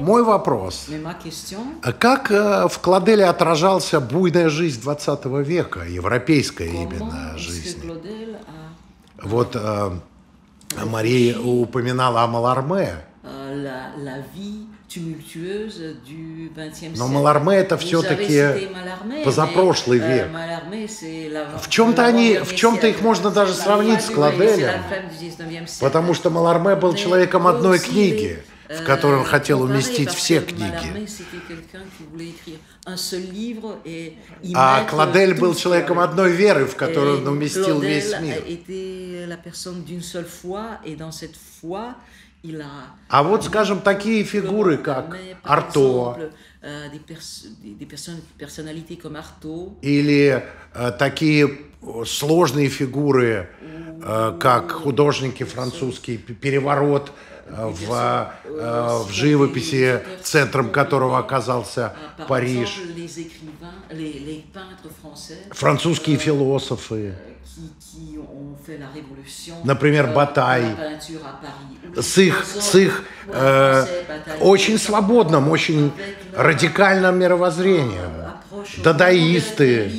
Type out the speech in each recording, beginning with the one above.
Мой вопрос. Как в Клоделе отражался буйная жизнь 20 века, европейская именно жизнь? Вот Мария упоминала о Маларме. Но Маларме это все-таки позапрошлый век. В чем-то их можно даже сравнить с Клоделем, потому что Маларме был человеком одной книги, в которой он хотел уместить все книги. А Клодель был человеком одной веры, в которую он уместил весь мир. А вот, скажем, такие фигуры, как Арто, или такие сложные фигуры, как художники французские, переворот в живописи, центром которого оказался Париж, французские философы, например, Батай, с их очень свободным, очень радикальным мировоззрением, дадаисты,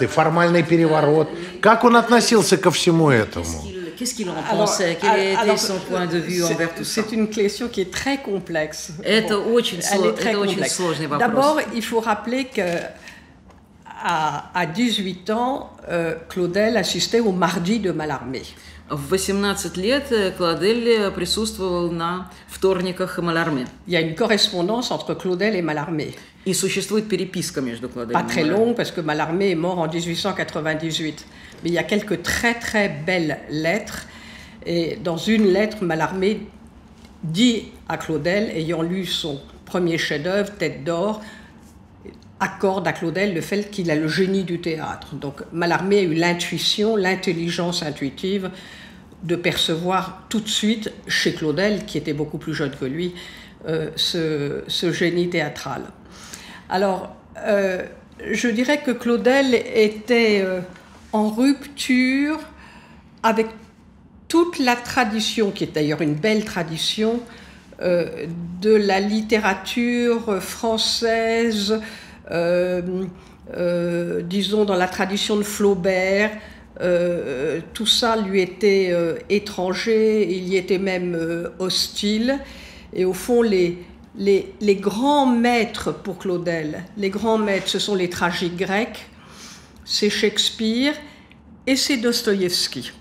формальный переворот. Как он относился ко всему этому? Qu'est-ce qu'il en pensait? Quel était son point de vue envers tout ça? C'est une question qui est très complexe. Это очень сложный вопрос. D'abord, il faut rappeler que à 18 ans, Claudel assistait au mardi de Mallarmé. В 18 лет Клодель присутствовал на вторниках Маларме. Il y a une correspondance entre Claudel et Mallarmé. И существует переписка между Клоделем и Mallarmé. Pas très longue, parce que Mallarmé est mort en 1898. Mais il y a quelques très très belles lettres. Et dans une lettre, Mallarmé dit à Claudel, ayant lu son premier chef-d'œuvre, Tête d'or, accorde à Claudel le fait qu'il a le génie du théâtre. Donc Mallarmé a eu l'intuition, l'intelligence intuitive de percevoir tout de suite chez Claudel, qui était beaucoup plus jeune que lui, ce génie théâtral. Alors, je dirais que Claudel était en rupture avec toute la tradition, qui est d'ailleurs une belle tradition, de la littérature française, disons dans la tradition de Flaubert. Tout ça lui était étranger, il y était même hostile. Et au fond, les grands maîtres pour Claudel, les grands maîtres, ce sont les tragiques grecs, c'est Shakespeare et c'est Dostoïevski.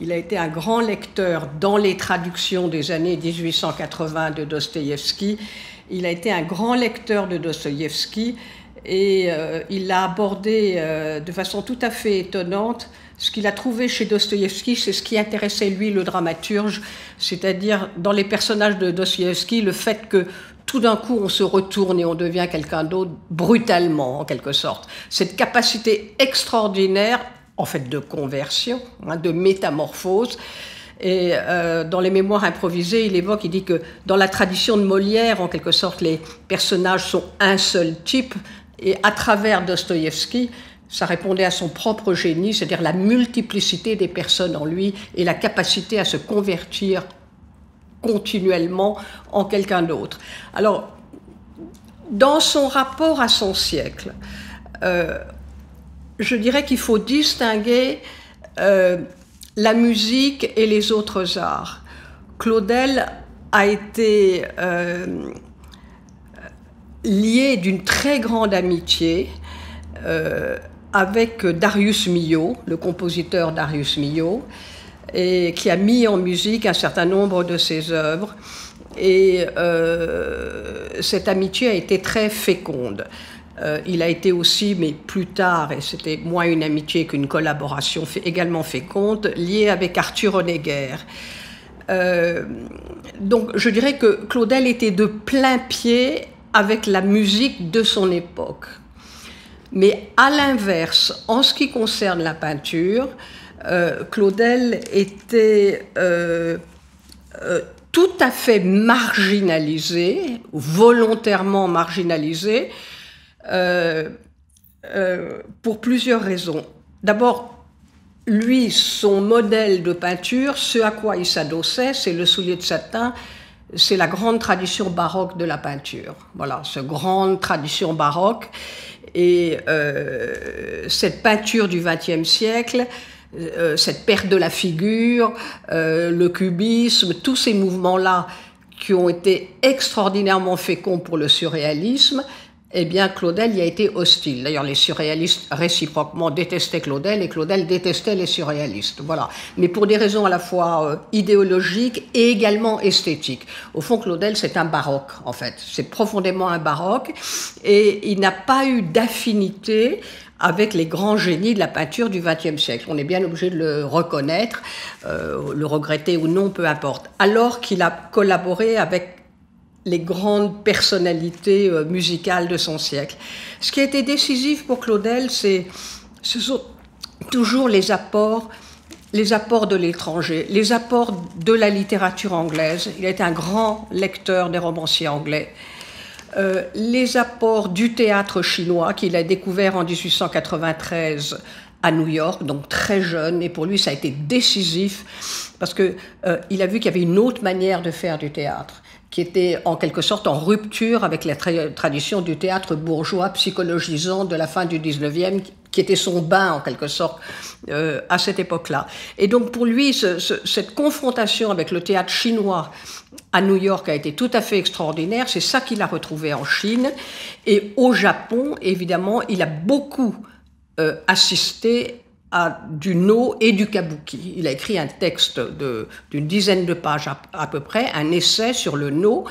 Il a été un grand lecteur dans les traductions des années 1880 de Dostoïevski. Il a été un grand lecteur de Dostoïevski et il a abordé de façon tout à fait étonnante. Ce qu'il a trouvé chez Dostoïevski, c'est ce qui intéressait lui, le dramaturge, c'est-à-dire dans les personnages de Dostoïevski, le fait que tout d'un coup on se retourne et on devient quelqu'un d'autre brutalement, en quelque sorte. Cette capacité extraordinaire, en fait de conversion, de métamorphose. Et dans les mémoires improvisées, il dit que dans la tradition de Molière, en quelque sorte, les personnages sont un seul type, et à travers Dostoïevski, ça répondait à son propre génie, c'est-à-dire la multiplicité des personnes en lui et la capacité à se convertir continuellement en quelqu'un d'autre. Alors, dans son rapport à son siècle, je dirais qu'il faut distinguer la musique et les autres arts. Claudel a été lié d'une très grande amitié avec Darius Milhaud, le compositeur Darius Milhaud, et qui a mis en musique un certain nombre de ses œuvres. Et cette amitié a été très féconde. Il a été aussi, mais plus tard, et c'était moins une amitié qu'une collaboration également féconde, lié avec Arthur Honegger. Donc je dirais que Claudel était de plein pied avec la musique de son époque. Mais à l'inverse, en ce qui concerne la peinture, Claudel était tout à fait marginalisé, volontairement marginalisé, pour plusieurs raisons. D'abord, lui, son modèle de peinture, ce à quoi il s'adossait, c'est le soulier de satin c'est la grande tradition baroque de la peinture. Voilà, cette grande tradition baroque. Et cette peinture du XXe siècle, cette perte de la figure, le cubisme, tous ces mouvements-là qui ont été extraordinairement féconds pour le surréalisme, eh bien, Claudel y a été hostile. D'ailleurs, les surréalistes réciproquement détestaient Claudel et Claudel détestait les surréalistes. Voilà. Mais pour des raisons à la fois idéologiques et également esthétiques. Au fond, Claudel, c'est un baroque, en fait. C'est profondément un baroque et il n'a pas eu d'affinité avec les grands génies de la peinture du XXe siècle. On est bien obligé de le reconnaître, le regretter ou non, peu importe. Alors qu'il a collaboré avec les grandes personnalités musicales de son siècle. Ce qui a été décisif pour Claudel, ce sont toujours les apports de l'étranger, les apports de la littérature anglaise. Il a été un grand lecteur des romanciers anglais. Les apports du théâtre chinois qu'il a découvert en 1893 à New York, donc très jeune, et pour lui ça a été décisif parce que il a vu qu'il y avait une autre manière de faire du théâtre, qui était en quelque sorte en rupture avec la tradition du théâtre bourgeois psychologisant de la fin du 19e, qui était son bain en quelque sorte à cette époque-là. Et donc pour lui, cette confrontation avec le théâtre chinois à New York a été tout à fait extraordinaire. C'est ça qu'il a retrouvé en Chine. Et au Japon, évidemment, il a beaucoup assisté à du No et du Kabuki. Il a écrit un texte d'une dizaine de pages à peu près, un essai sur le No,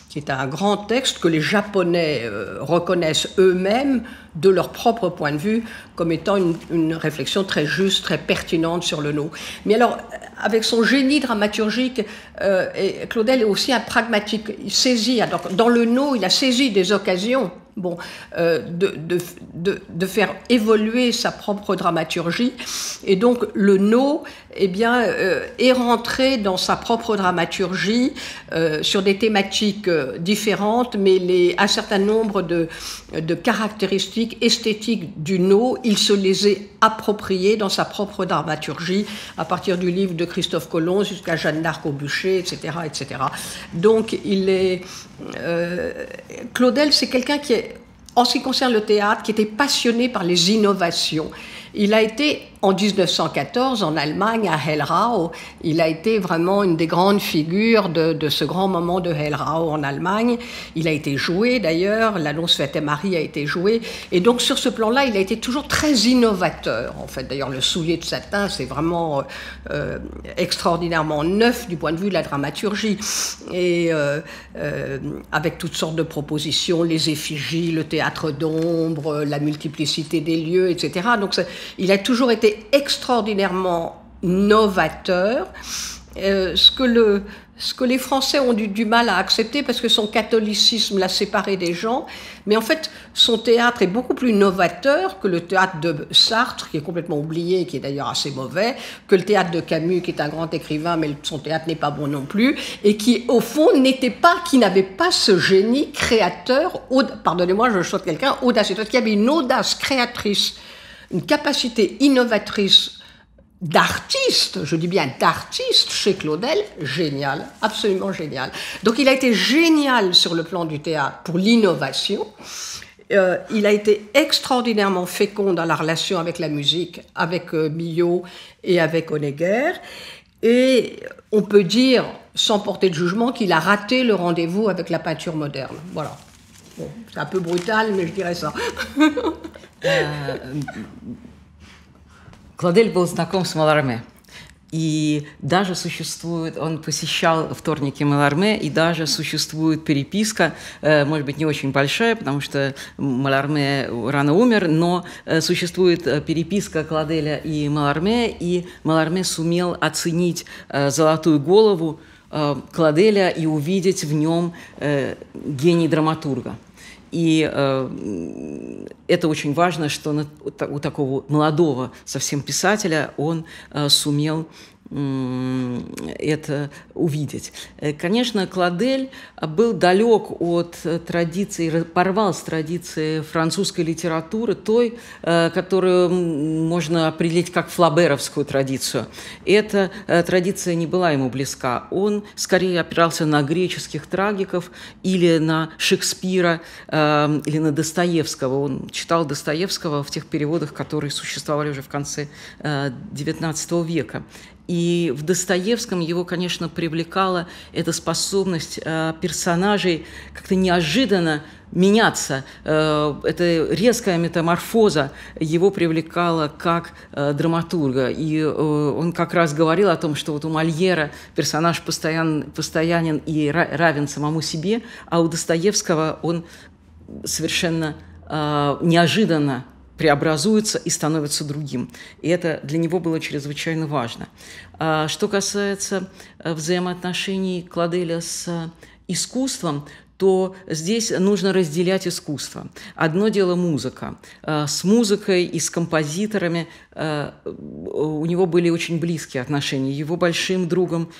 qui est un grand texte que les Japonais reconnaissent eux-mêmes de leur propre point de vue comme étant une réflexion très juste, très pertinente sur le No. Mais alors, avec son génie dramaturgique, Claudel est aussi un pragmatique. Il saisit, alors, dans le No, il a saisi des occasions de faire évoluer sa propre dramaturgie. Et donc, le No, eh bien, est rentré dans sa propre dramaturgie sur des thématiques différentes, mais un certain nombre de caractéristiques esthétiques du No, il se les est appropriées dans sa propre dramaturgie, à partir du livre de Christophe Colomb jusqu'à Jeanne d'Arc au bûcher, etc., etc. Donc, Claudel, c'est quelqu'un qui est, en ce qui concerne le théâtre, qui était passionné par les innovations. Il a été, en 1914, en Allemagne, à Hellrau. Il a été vraiment une des grandes figures de ce grand moment de Hellrau en Allemagne. Il a été joué, d'ailleurs. L'Annonce faite à Marie a été joué. Et donc, sur ce plan-là, il a été toujours très innovateur, en fait. D'ailleurs, le soulier de satin, c'est vraiment extraordinairement neuf du point de vue de la dramaturgie. Et avec toutes sortes de propositions, les effigies, le théâtre d'ombre, la multiplicité des lieux, etc. Donc, il a toujours été extraordinairement novateur, ce que les Français ont du mal à accepter parce que son catholicisme l'a séparé des gens. Mais en fait, son théâtre est beaucoup plus novateur que le théâtre de Sartre, qui est complètement oublié et qui est d'ailleurs assez mauvais, que le théâtre de Camus, qui est un grand écrivain, mais son théâtre n'est pas bon non plus, et qui, au fond, qui n'avait pas ce génie créateur, pardonnez-moi, je souhaite quelqu'un audacieux, parce qu'il y avait une audace créatrice, une capacité innovatrice d'artiste, je dis bien d'artiste, chez Claudel, génial, absolument génial. Donc il a été génial sur le plan du théâtre pour l'innovation. Il a été extraordinairement fécond dans la relation avec la musique, avec Milhaud et avec Honegger. Et on peut dire, sans porter de jugement, qu'il a raté le rendez-vous avec la peinture moderne. Voilà. Bon, c'est un peu brutal, mais je dirais ça. Клодель был знаком с Маларме, и даже существует, он посещал вторники Маларме, и даже существует переписка, может быть, не очень большая, потому что Маларме рано умер, но существует переписка Клоделя и Маларме сумел оценить «Золотую голову» Клоделя и увидеть в нем гений драматурга. И это очень важно, что у такого молодого совсем писателя он сумел это увидеть. Конечно, Клодель был далек от традиции, порвал с традицией французской литературы, той, которую можно определить как флаберовскую традицию. Эта традиция не была ему близка. Он скорее опирался на греческих трагиков или на Шекспира, или на Достоевского. Он читал Достоевского в тех переводах, которые существовали уже в конце XIX века. И в Достоевском его, конечно, привлекала эта способность персонажей как-то неожиданно меняться. Эта резкая метаморфоза его привлекала как драматурга. И он как раз говорил о том, что вот у Мольера персонаж постоянен и равен самому себе, а у Достоевского он совершенно неожиданно преобразуется и становится другим. И это для него было чрезвычайно важно. Что касается взаимоотношений Клоделя с искусством, то здесь нужно разделять искусство. Одно дело музыка. С музыкой и с композиторами у него были очень близкие отношения. Его большим другом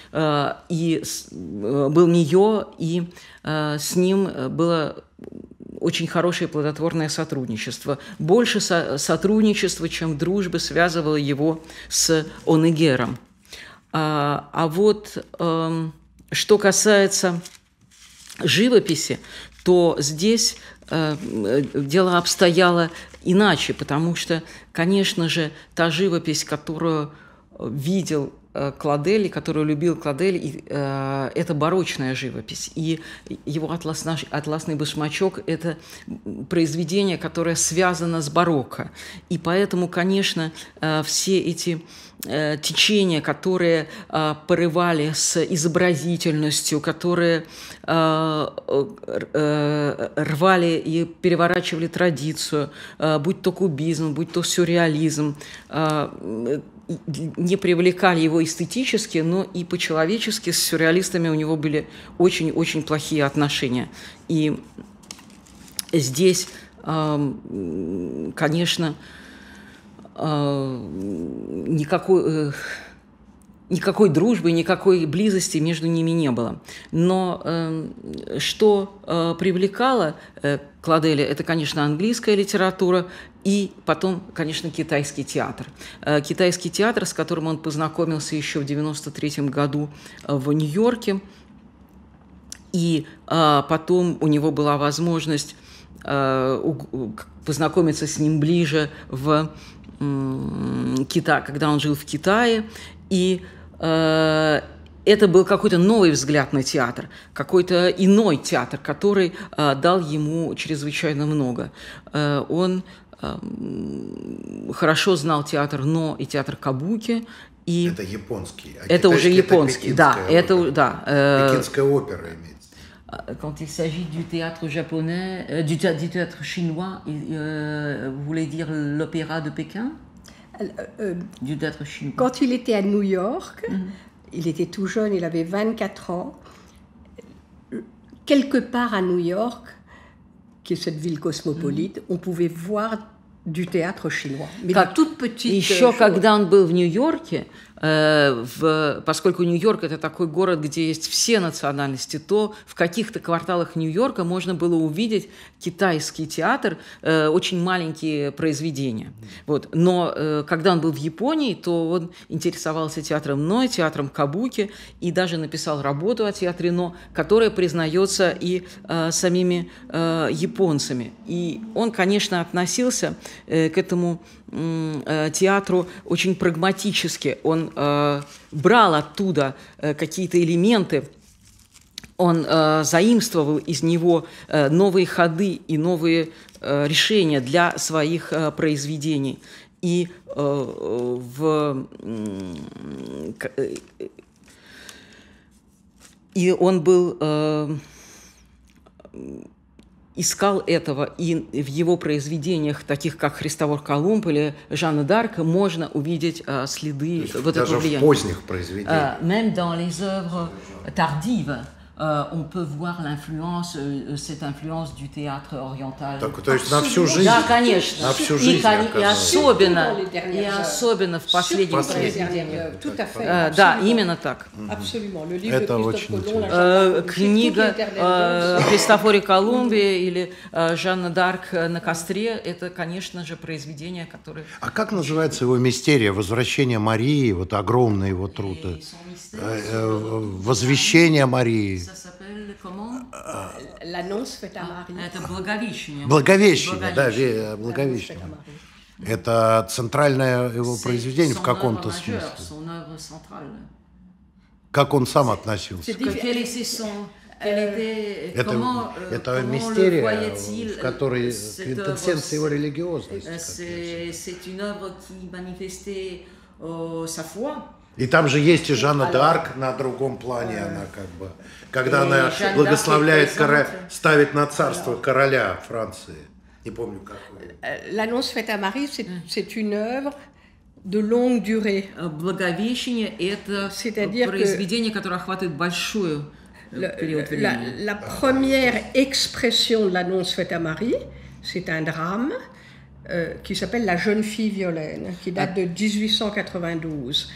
и был Мийо, и с ним было очень хорошее плодотворное сотрудничество. Больше сотрудничества, чем дружбы, связывало его с Онегером. А вот что касается живописи, то здесь дело обстояло иначе, потому что, конечно же, та живопись, которую видел Клодель, которую любил Клодель, это барочная живопись. И его «Атласный башмачок» – это произведение, которое связано с барокко. И поэтому, конечно, все эти течения, которые порывали с изобразительностью, которые рвали и переворачивали традицию, будь то кубизм, будь то сюрреализм, не привлекали его эстетически, но и по-человечески с сюрреалистами у него были очень-очень плохие отношения. И здесь, конечно, никакой дружбы, никакой близости между ними не было. Но что привлекало Клоделя, это, конечно, английская литература и потом, конечно, китайский театр. Китайский театр, с которым он познакомился еще в 1993 году в Нью-Йорке, и потом у него была возможность познакомиться с ним ближе в Китае, когда он жил в Китае, и это был какой-то новый взгляд на театр, какой-то иной театр, который дал ему чрезвычайно много. Он хорошо знал театр Но и театр Кабуки. И это японский. А это уже японский, это пекинская опера имеется. Quand il s'agit du théâtre japonais, du théâtre chinois, vous voulez dire l'opéra de Pékin? Du théâtre chinois. Quand il était à New York, il était tout jeune, il avait 24 ans. Quelque part à New York, qui est cette ville cosmopolite, on pouvait voir du théâtre chinois. Mais de toutes petites Еще когда он был в Нью-Йорке, поскольку Нью-Йорк – это такой город, где есть все национальности, то в каких-то кварталах Нью-Йорка можно было увидеть китайский театр, очень маленькие произведения. Вот. Но когда он был в Японии, то он интересовался театром Но, театром Кабуки, и даже написал работу о театре Но, которая признается и самими японцами. И он, конечно, относился к этому театру очень прагматически. Он брал оттуда какие-то элементы, он заимствовал из него новые ходы и новые решения для своих произведений. И он был... искал этого, и в его произведениях, таких как «Христофор Колумб» или «Жанна д'Арк», можно увидеть следы вот этого влияния. Даже в поздних произведениях. Même dans les œuvres tardives, on peut voir l'influence, cette influence du théâtre oriental. Так, то есть на всю жизнь. Да, конечно. На всю жизнь, и особенно в последних произведениях. Да, именно так. Это очень интересно. Книга Христофоре Колумбе или Жанна д'Арк на костре – это, конечно же, произведение, которое… А как называется его мистерия, возвращение Марии, вот огромный его труд, возвещение Марии? Это Благовещение. Благовещение, да, Благовещение. Это центральное его произведение в каком-то смысле. Как он сам относился? Это мистерия, в которой квинтэссенция его религиозности. И там же есть и Жанна д'Арк на другом плане, она как бы, когда она благословляет, ставит на царство короля Франции. Не помню какой. L'Annonce faite à Marie, c'est une œuvre de longue durée. Благовещение – это произведение, которое охватывает большую период времени. La première expression de l'Annonce faite à Marie, c'est un drame qui s'appelle La jeune fille Violaine, qui date de 1892.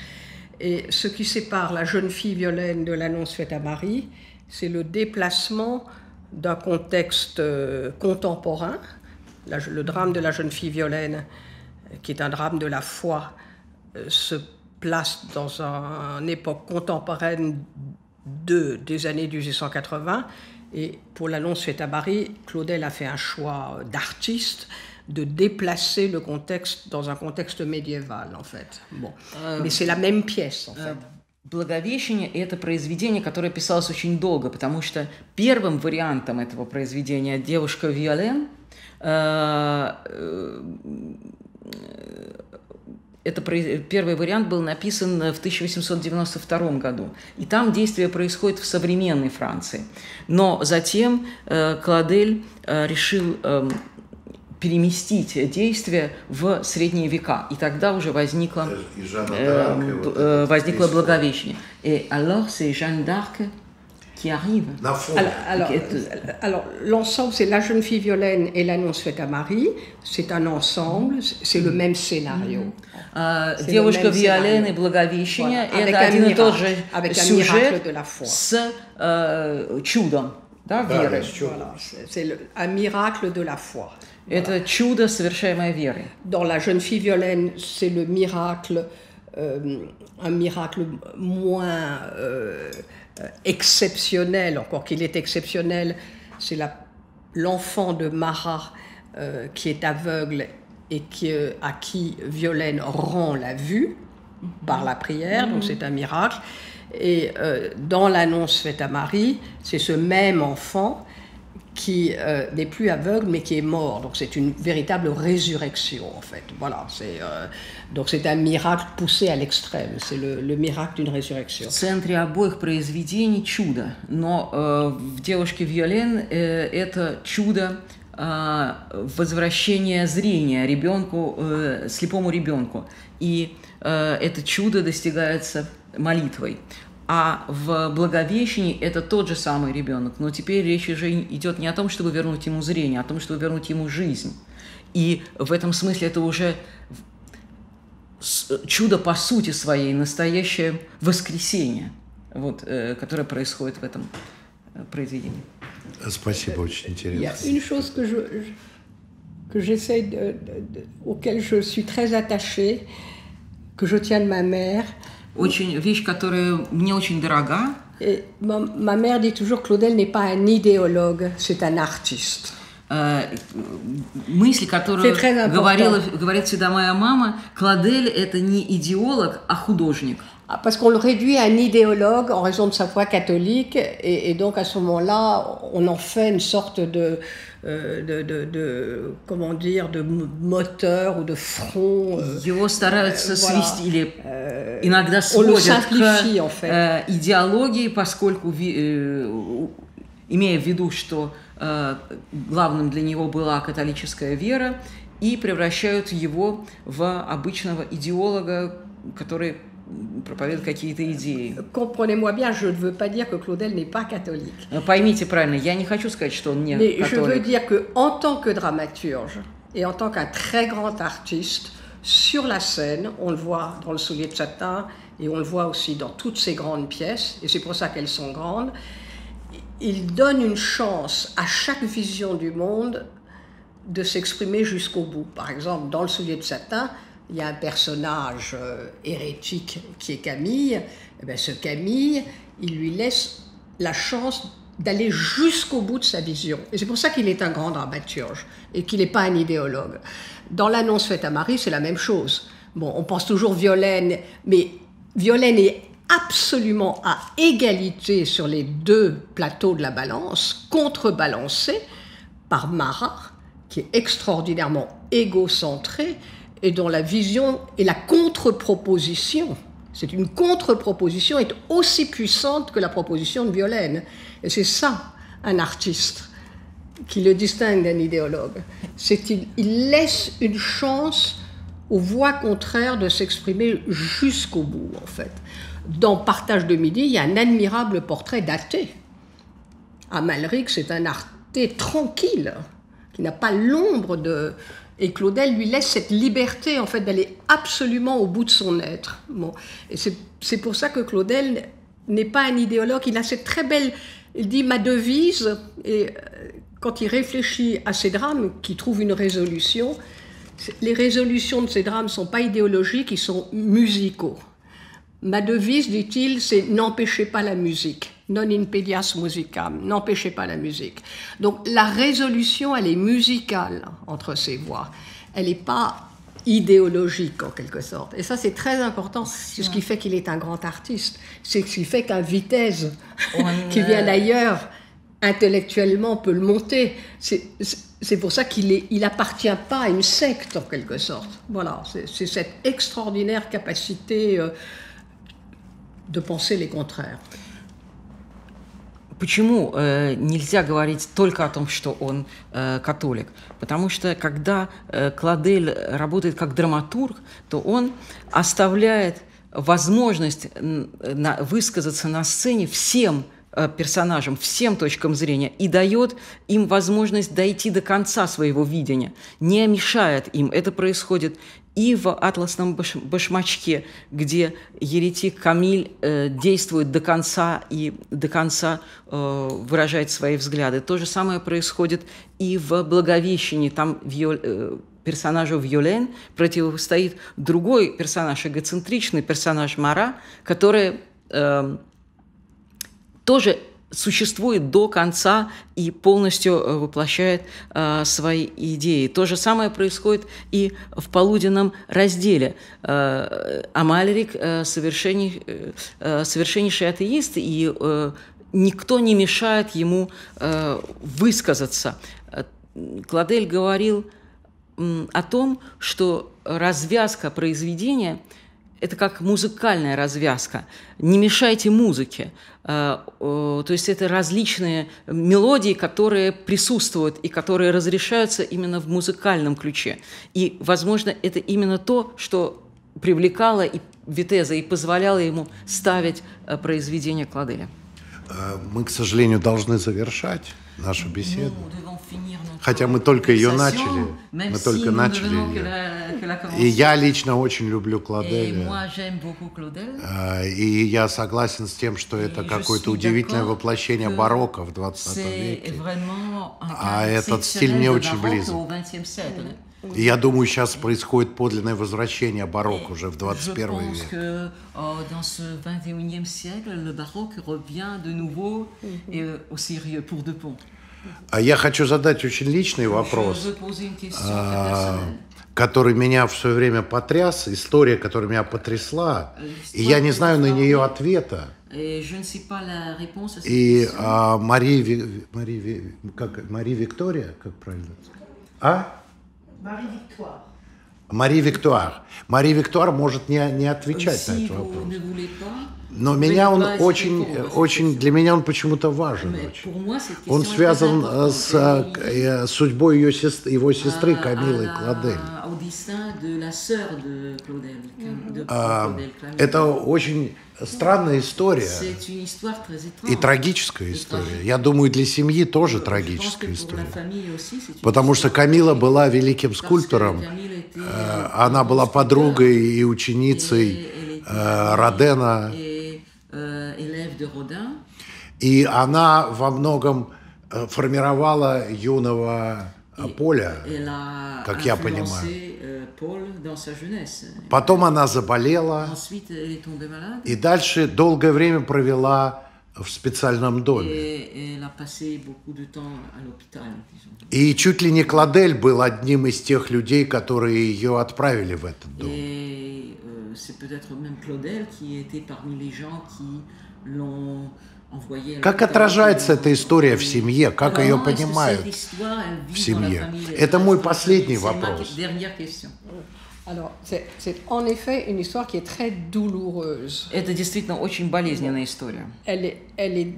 Et ce qui sépare La jeune fille Violaine de l'Annonce faite à Marie, c'est le déplacement d'un contexte contemporain. Le drame de La jeune fille Violaine, qui est un drame de la foi, se place dans une époque contemporaine des années 1880. Et pour l'Annonce faite à Marie, Claudel a fait un choix d'artiste de déplacer le contexte dans un contexte médiéval, en fait. Bon. Mais c'est la même pièce, en fait. Благовещение – это произведение, которое писалось очень долго, потому что первым вариантом этого произведения «Девушка Виолен» первый вариант был написан в 1892 году. И там действие происходит в современной Франции. Но затем Клодель решил переместить действие в средние века. И тогда уже возникло Благовещение. Et alors, c'est Jeanne d'Arc qui arrive. Alors, l'ensemble, c'est La jeune fille Violaine et l'Annonce faite à Marie. C'est un ensemble, c'est le même scénario. Девушка Виолен и Благовещение – это один и тот же сюжет с чудом, да, веры. C'est un miracle de la foi. Это чудо, совершаемое верой. Dans La jeune fille Violaine, c'est le miracle, un miracle moins exceptionnel, encore qu'il est exceptionnel, c'est l'enfant de Marat qui est aveugle et à qui Violaine rend la vue par la prière, donc c'est un miracle. Et dans l'Annonce faite à Marie, c'est ce même enfant qui n'est plus aveugle mais qui est mort. Donc c'est une véritable résurrection en fait. Voilà, donc c'est un miracle poussé à l'extrême. C'est le miracle d'une résurrection. В центре обоих произведений чудо, но в «Девушке Виолен» это чудо возвращения зрения ребенку, слепому ребенку. И это чудо достигается молитвой. А в Благовещении это тот же самый ребенок, но теперь речь уже идет не о том, чтобы вернуть ему зрение, а о том, чтобы вернуть ему жизнь. И в этом смысле это уже чудо по сути своей, настоящее воскресение, вот, которое происходит в этом произведении. Спасибо, очень интересно. Il y a une chose auquel je suis très attachée, que je tiens de ma mère. Вещь, которая мне очень дорога. Ma mère dit toujours que Claudel n'est pas un idéologue, c'est un artiste. Мысль, которую говорит всегда моя мама, Клодель – это не идеолог, а художник. Parce qu'on le réduit à un idéologue en raison de sa foi catholique, et donc à ce moment-là, on en fait une sorte de comment dire, de moteur ou de front. Его стараются свести или иногда сводят к идеологии, поскольку, имея в виду, что главным для него была католическая вера, и превращают его в обычного идеолога, который проповедует какие-то идеи. Comprenez-moi bien, je ne veux pas dire que Claudel n'est pas catholique. Поймите правильно, я не хочу сказать, что он не Mais католик. je veux dire qu'en tant que dramaturge et en tant qu'un très grand artiste, sur la scène, on le voit dans Le Soulier de Satin et on le voit aussi dans toutes ces grandes pièces, et c'est pour ça qu'elles sont grandes, il donne une chance à chaque vision du monde de s'exprimer jusqu'au bout. Par exemple, dans Le Soulier de Satin, il y a un personnage hérétique qui est Camille. Et bien, ce Camille, il lui laisse la chance d'aller jusqu'au bout de sa vision. Et c'est pour ça qu'il est un grand dramaturge et qu'il n'est pas un idéologue. Dans L'Annonce faite à Marie, c'est la même chose. Bon, on pense toujours Violaine, mais Violaine est absolument à égalité sur les deux plateaux de la balance, contrebalancé par Marat, qui est extraordinairement égocentré et dont la vision et la contre-proposition, c'est une contre-proposition, est aussi puissante que la proposition de Violaine. Et c'est ça, un artiste, qui le distingue d'un idéologue. C'est qu'il laisse une chance aux voix contraires de s'exprimer jusqu'au bout, en fait. Dans Partage de midi, il y a un admirable portrait d'athée. Amalric, c'est un athée tranquille, qui n'a pas l'ombre de... Et Claudel lui laisse cette liberté, en fait, d'aller absolument au bout de son être. Bon. Et c'est pour ça que Claudel n'est pas un idéologue. Il a cette très belle... Il dit « ma devise », et quand il réfléchit à ces drames, qui trouvent une résolution, les résolutions de ces drames ne sont pas idéologiques, ils sont musicaux. Ma devise, dit-il, c'est « n'empêchez pas la musique ». Non impedias musicam, n'empêchez pas la musique. Donc la résolution, elle est musicale entre ces voix. Elle n'est pas idéologique en quelque sorte. Et ça, c'est très important. C'est ce qui fait qu'il est un grand artiste. C'est ce qui fait qu'un Vitesse, qui vient d'ailleurs, intellectuellement peut le monter. C'est pour ça qu'il appartient pas à une secte en quelque sorte. Voilà, c'est cette extraordinaire capacité de penser les contraires. Почему нельзя говорить только о том, что он католик? Потому что когда Клодель работает как драматург, то он оставляет возможность высказаться на сцене всем персонажам, всем точкам зрения и дает им возможность дойти до конца своего видения, не мешает им. Это происходит и в «Атласном башмачке», где еретик Камиль действует до конца и до конца выражает свои взгляды. То же самое происходит и в «Благовещении». Там персонажу Виолен противостоит другой персонаж, эгоцентричный персонаж Мара, который тоже существует до конца и полностью воплощает свои идеи. То же самое происходит и в «Полуденном разделе». Амальрик совершеннейший атеист, и никто не мешает ему высказаться. Клодель говорил о том, что развязка произведения – это как музыкальная развязка. Не мешайте музыке. То есть это различные мелодии, которые присутствуют и которые разрешаются именно в музыкальном ключе. И, возможно, это именно то, что привлекало и Витеза и позволяло ему ставить произведения Клоделя. Мы, к сожалению, должны завершать нашу беседу. Хотя мы только ее начали. Мы только начали ее. И я лично очень люблю Клоделя. И я согласен с тем, что это какое-то удивительное воплощение барокко в 20 веке. А этот стиль мне очень близок. И я думаю, сейчас происходит подлинное возвращение барокко уже в 21 век. Я хочу задать очень личный вопрос, который меня в свое время потряс, история, которая меня потрясла, и я не знаю на нее ответа. И Мари Виктория, как правильно сказать? Мари Виктуар. Мари Виктуар может не отвечать на этот вопрос. Но меня он очень, для меня он почему-то важен очень. Он связан с судьбой его сестры Камилы Клодель. distinct de la sœur de Claudel. Это очень странная история. C'est une histoire très étrange. И трагическая история. Я думаю, для семьи тоже трагическая история. Потому что Камила была великим скульптором. Она была подругой и ученицей Родена. И она во многом формировала юного Поля, как я понимаю. Потом она заболела и дальше долгое время провела в специальном доме. И чуть ли не Клодель был одним из тех людей, которые ее отправили в этот дом. Как отражается эта история в семье? Как ее понимают в семье? Это мой последний вопрос. Alors, c'est en effet une histoire qui est très douloureuse. Это действительно очень болезненная история. Elle est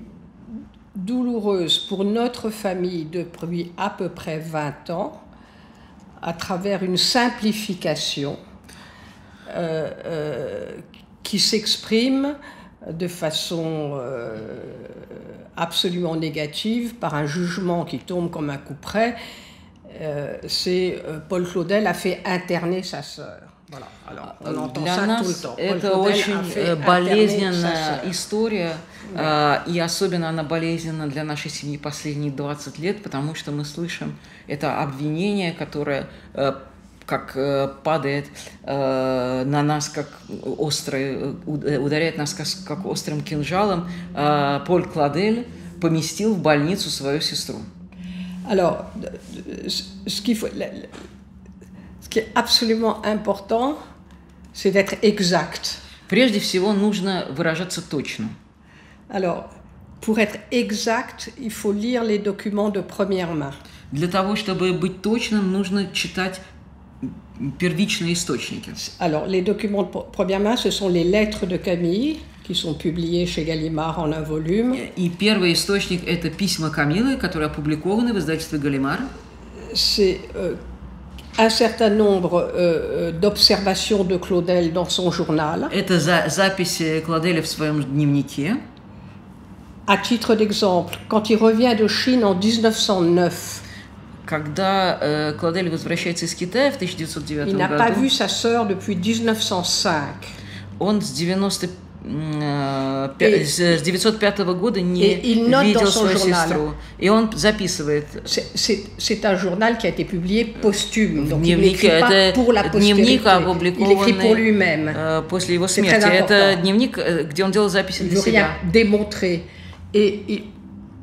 douloureuse pour notre famille depuis à peu près 20 ans, à travers une simplification qui s'exprime de façon absolument négative par un jugement qui tombe comme un coup près. C'est Paul Claudel a fait interner sa sœur. Voilà. Alors, on entend для ça нас tout le temps. это очень болезненная история, и особенно она болезненна для нашей семьи последние 20 лет, потому что мы слышим это обвинение, которое как падает на нас, как острый, ударяет нас как острым кинжалом. Поль Клодель поместил в больницу свою сестру. Alors, ce qui est absolument important, c'est d'être exact. Прежде всего, нужно выражаться точно. Alors, pour être exact, il faut lire les documents de première main. Для того, чтобы быть точным, нужно читать первичные источники. Alors, les documents de première main, ce sont les lettres de Camille, qui sont publiées chez Gallimard en un volume. И первый источник – это письма Камилы, которые опубликованы в издательстве Галимар. C'est un certain nombre d'observations de Claudel dans son journal. Это записи Клоделя в своем дневнике. À titre d'exemple, quand il revient de Chine en 1909, когда Клодель возвращается из Китая в 1909 году, il n'a pas vu sa sœur depuis 1905. Он с 1905 года не видел свою сестру. И он записывает. C'est un journal qui a été publié posthume. Donc il n'écrit pas pour la postérité. Il écrit pour lui-même. После его смерти. Это дневник, где он делал записи для себя. Il veut rien démontrer. Et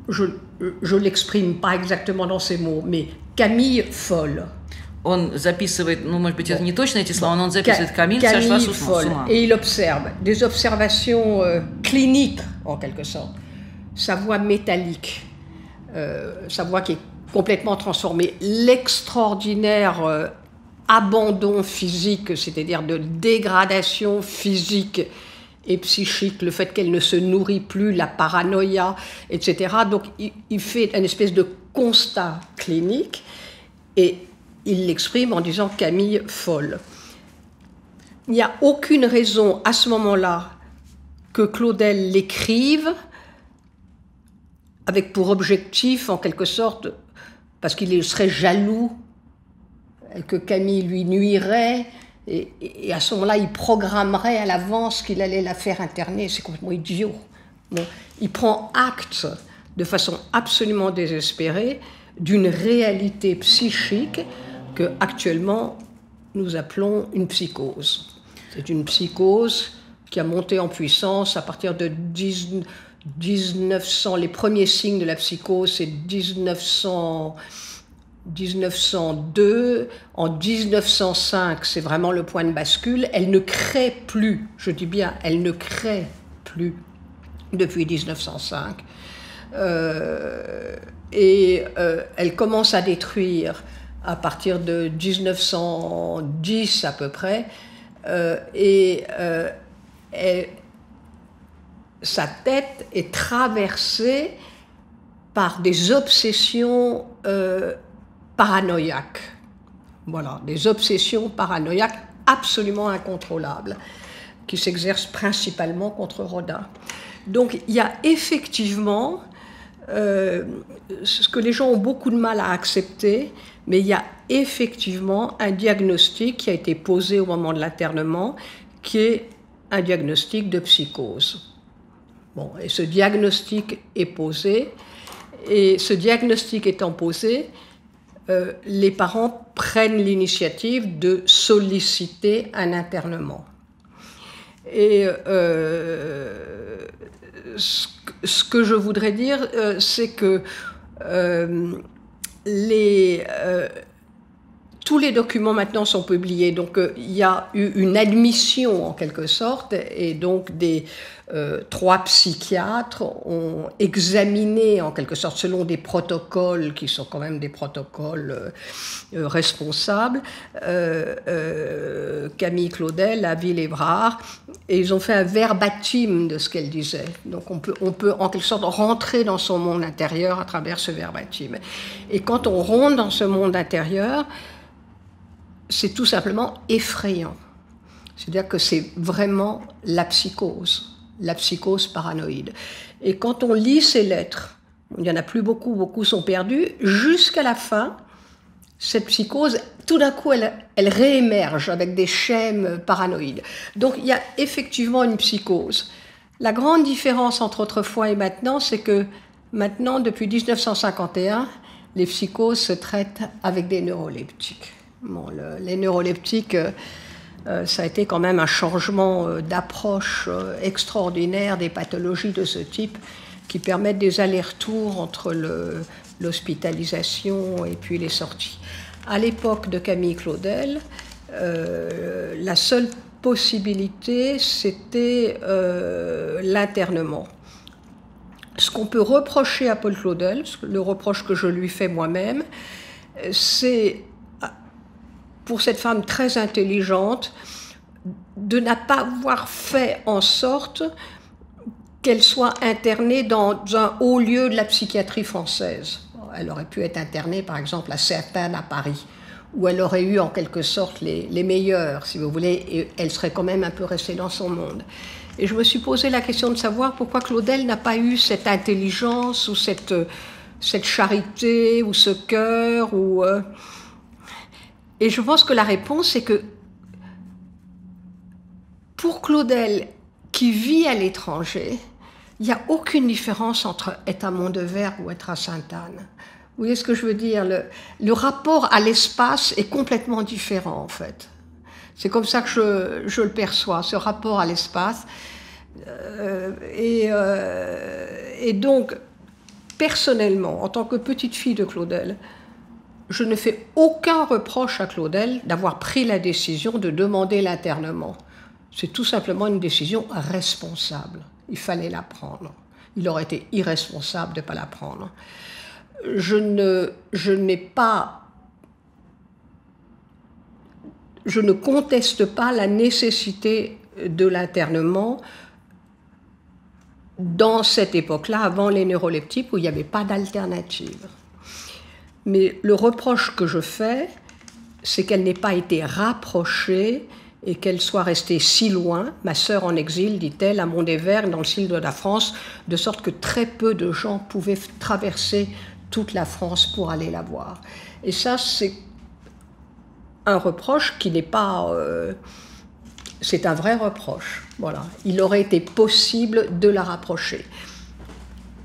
je l'exprime pas exactement dans ces mots, mais Camille folle. Он записывает, ну, может быть, это не точно эти слова, но он записывает Камиль сошла с ума. Et il observe des observations cliniques, en quelque sorte. Sa voix métallique, sa voix qui est complètement transformée. L'extraordinaire abandon physique, c'est-à-dire de dégradation physique et psychique, le fait qu'elle ne se nourrit plus, la paranoïa, etc. Donc, il fait une espèce de constat clinique et il l'exprime en disant Camille folle. Il n'y a aucune raison à ce moment-là que Claudel l'écrive avec pour objectif, en quelque sorte, parce qu'il serait jaloux, que Camille lui nuirait, et à ce moment-là, il programmerait à l'avance qu'il allait la faire interner. C'est complètement idiot. Bon, il prend acte de façon absolument désespérée d'une réalité psychique que actuellement nous appelons une psychose. C'est une psychose qui a monté en puissance à partir de 1900. Les premiers signes de la psychose, c'est 1902. En 1905, c'est vraiment le point de bascule. Elle ne crée plus, je dis bien, elle ne crée plus depuis 1905. Elle commence à détruire à partir de 1910 à peu près, sa tête est traversée par des obsessions paranoïaques. Voilà, des obsessions paranoïaques absolument incontrôlables qui s'exercent principalement contre Rodin. Donc il y a effectivement ce que les gens ont beaucoup de mal à accepter, mais il y a effectivement un diagnostic qui a été posé au moment de l'internement, qui est un diagnostic de psychose. Bon, et ce diagnostic est posé, et ce diagnostic étant posé, les parents prennent l'initiative de solliciter un internement. Et ce que je voudrais dire, c'est que tous les documents maintenant sont publiés, donc il y a eu une admission en quelque sorte, et donc 3 psychiatres ont examiné en quelque sorte selon des protocoles qui sont quand même des protocoles responsables, Camille Claudel, Avis Evrard, et ils ont fait un verbatim de ce qu'elle disait. Donc on peut en quelque sorte rentrer dans son monde intérieur à travers ce verbatim. Et quand on rentre dans ce monde intérieur, c'est tout simplement effrayant. C'est-à-dire que c'est vraiment la psychose paranoïde. Et quand on lit ces lettres, il n'y en a plus beaucoup, beaucoup sont perdus, jusqu'à la fin, cette psychose, tout d'un coup, elle réémerge avec des schèmes paranoïdes. Donc il y a effectivement une psychose. La grande différence entre autrefois et maintenant, c'est que maintenant, depuis 1951, les psychoses se traitent avec des neuroleptiques. Bon, les neuroleptiques, ça a été quand même un changement d'approche extraordinaire des pathologies de ce type qui permettent des allers-retours entre l'hospitalisation et puis les sorties. À l'époque de Camille Claudel, la seule possibilité, c'était l'internement. Ce qu'on peut reprocher à Paul Claudel, le reproche que je lui fais moi-même, c'est, pour cette femme très intelligente, de ne pas avoir fait en sorte qu'elle soit internée dans un haut lieu de la psychiatrie française. Elle aurait pu être internée, par exemple, à Sainte-Anne à Paris, où elle aurait eu en quelque sorte les meilleurs, si vous voulez, et elle serait quand même un peu restée dans son monde. Et je me suis posé la question de savoir pourquoi Claudel n'a pas eu cette intelligence ou cette charité ou ce cœur. Et je pense que la réponse, c'est que pour Claudel, qui vit à l'étranger, il n'y a aucune différence entre être à Mont-de-Verre ou être à Sainte-Anne. Vous voyez ce que je veux dire ? Le rapport à l'espace est complètement différent, en fait. C'est comme ça que je le perçois, ce rapport à l'espace. Et donc, personnellement, en tant que petite fille de Claudel, je ne fais aucun reproche à Claudel d'avoir pris la décision de demander l'internement. C'est tout simplement une décision responsable. Il fallait la prendre. Il aurait été irresponsable de ne pas la prendre. Je ne conteste pas la nécessité de l'internement dans cette époque-là, avant les neuroleptiques, où il n'y avait pas d'alternative. Mais le reproche que je fais, c'est qu'elle n'ait pas été rapprochée et qu'elle soit restée si loin, ma sœur en exil, dit-elle, à Mont-de-Verre, dans le sud de la France, de sorte que très peu de gens pouvaient traverser toute la France pour aller la voir. Et ça, c'est un reproche qui n'est pas... c'est un vrai reproche. Voilà. Il aurait été possible de la rapprocher.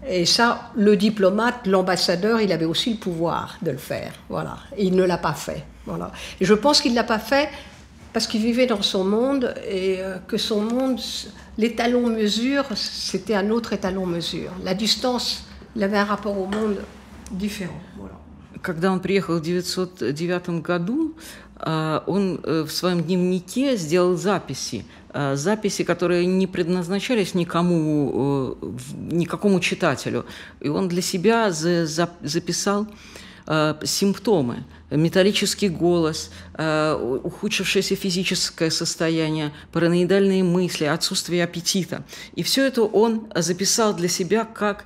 Et ça, le diplomate, l'ambassadeur, il avait aussi le pouvoir de le faire. Voilà. Et il ne l'a pas fait. Voilà. Et je pense qu'il ne l'a pas fait parce qu'il vivait dans son monde et que son monde, l'étalon-mesure, c'était un autre étalon-mesure. La distance, il avait un rapport au monde différent. Voilà. Когда он приехал в 1909 году, он в своем дневнике сделал записи, которые не предназначались никакому читателю. И он для себя записал симптомы: металлический голос, ухудшившееся физическое состояние, параноидальные мысли, отсутствие аппетита. И все это он записал для себя как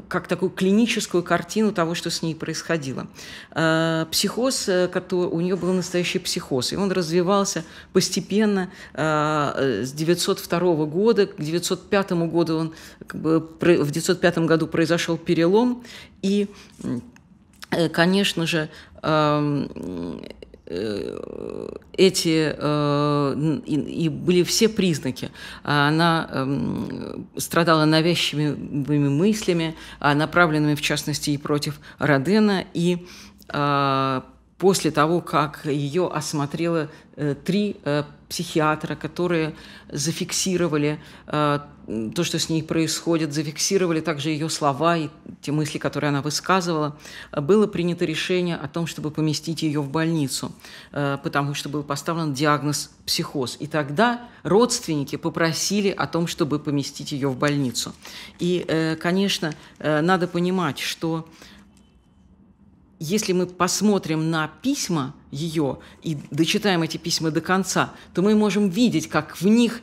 как такую клиническую картину того, что с ней происходило. Психоз, у нее был настоящий психоз, и он развивался постепенно с 902 года к 905 году. В 905 году произошел перелом, и, конечно же, и были все признаки. Она страдала навязчивыми мыслями, направленными, в частности, и против Родена, и после того, как ее осмотрело 3 психиатра, которые зафиксировали то, что с ней происходит, зафиксировали также ее слова и те мысли, которые она высказывала, было принято решение о том, чтобы поместить ее в больницу, потому что был поставлен диагноз психоз. И тогда родственники попросили о том, чтобы поместить ее в больницу. И, конечно, надо понимать, что если мы посмотрим на письма ее и дочитаем эти письма до конца, то мы можем видеть, как в них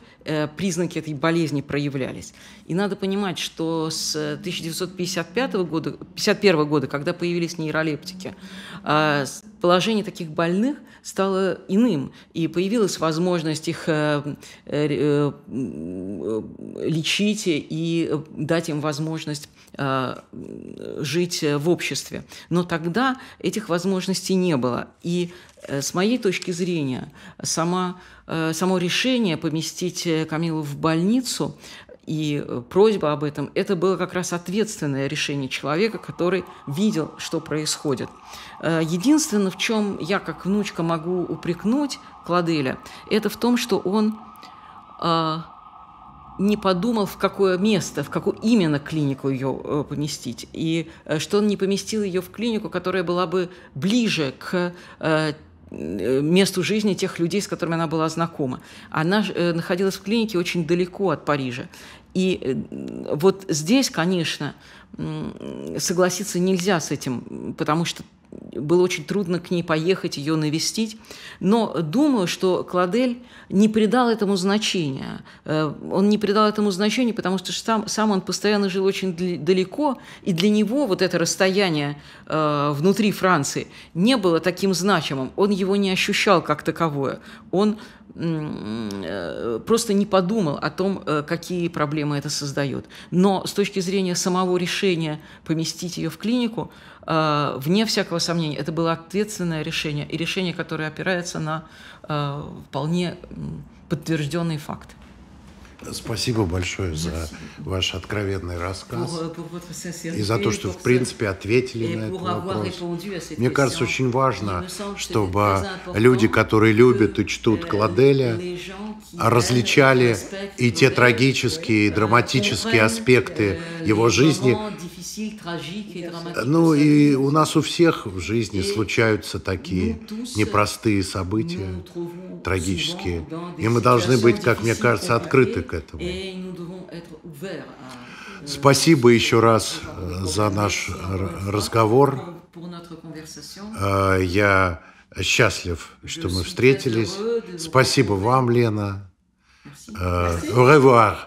признаки этой болезни проявлялись. И надо понимать, что с 1951 года, когда появились нейролептики, положение таких больных стало иным, и появилась возможность их лечить и дать им возможность жить в обществе. Но тогда этих возможностей не было. И с моей точки зрения, само решение поместить Камилу в больницу и просьба об этом, это было как раз ответственное решение человека, который видел, что происходит. Единственное, в чем я как внучка могу упрекнуть Клоделя, это в том, что он не подумал, в какое место, в какую именно клинику ее поместить, и что он не поместил ее в клинику, которая была бы ближе к месту жизни тех людей, с которыми она была знакома. Она находилась в клинике очень далеко от Парижа. И вот здесь, конечно, согласиться нельзя с этим, потому что было очень трудно к ней поехать, ее навестить. Но думаю, что Клодель не придал этому значения. Он не придал этому значения, потому что сам он постоянно жил очень далеко, и для него вот это расстояние внутри Франции не было таким значимым. Он его не ощущал как таковое. Он просто не подумал о том, какие проблемы это создает. Но с точки зрения самого решения поместить ее в клинику, вне всякого сомнения, это было ответственное решение, и решение, которое опирается на вполне подтвержденные факты. Спасибо большое за ваш откровенный рассказ и за то, что, в принципе, ответили на этот вопрос. Мне кажется, очень важно, чтобы люди, которые любят и чтут Клоделя, различали и те трагические, и драматические аспекты его жизни. Ну и у нас у всех в жизни случаются такие непростые события, трагические. И мы должны быть, как мне кажется, открыты к этому. Спасибо еще раз за наш разговор. Я счастлив, что мы встретились. Спасибо вам, Лена. Au revoir.